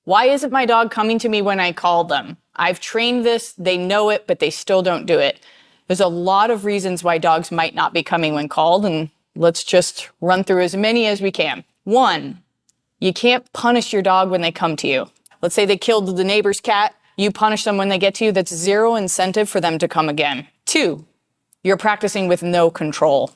Why isn't my dog coming to me when I call them? I've trained this, they know it, but they still don't do it. There's a lot of reasons why dogs might not be coming when called, and let's just run through as many as we can. 1, you can't punish your dog when they come to you. Let's say they killed the neighbor's cat. You punish them when they get to you. That's 0 incentive for them to come again. 2, you're practicing with no control.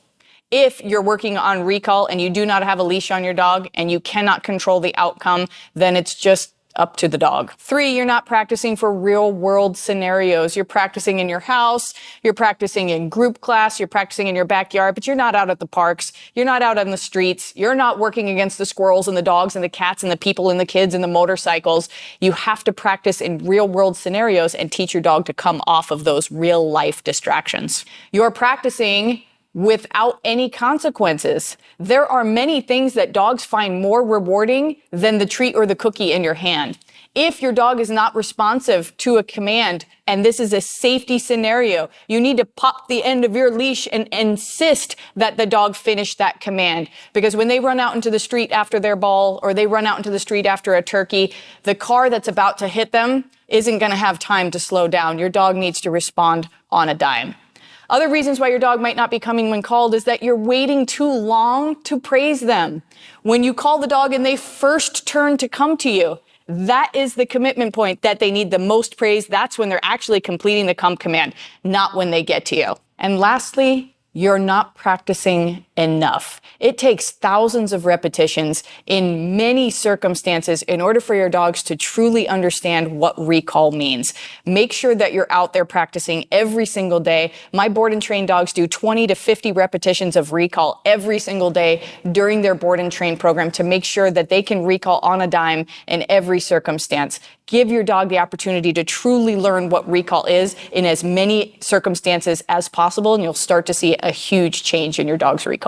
If you're working on recall and you do not have a leash on your dog and you cannot control the outcome, then it's just up to the dog. 3, you're not practicing for real world scenarios. You're practicing in your house, you're practicing in group class, you're practicing in your backyard, but you're not out at the parks, you're not out on the streets, you're not working against the squirrels and the dogs and the cats and the people and the kids and the motorcycles. You have to practice in real world scenarios and teach your dog to come off of those real life distractions. You're practicing without any consequences. There are many things that dogs find more rewarding than the treat or the cookie in your hand. If your dog is not responsive to a command, and this is a safety scenario, you need to pop the end of your leash and insist that the dog finish that command. Because when they run out into the street after their ball, or they run out into the street after a turkey, the car that's about to hit them isn't going to have time to slow down. Your dog needs to respond on a dime. Other reasons why your dog might not be coming when called is that you're waiting too long to praise them. When you call the dog and they first turn to come to you, that is the commitment point that they need the most praise. That's when they're actually completing the come command, not when they get to you. And lastly, you're not practicing enough. It takes thousands of repetitions in many circumstances in order for your dogs to truly understand what recall means. Make sure that you're out there practicing every single day. My board and train dogs do 20 to 50 repetitions of recall every single day during their board and train program to make sure that they can recall on a dime in every circumstance. Give your dog the opportunity to truly learn what recall is in as many circumstances as possible, and you'll start to see a huge change in your dog's recall.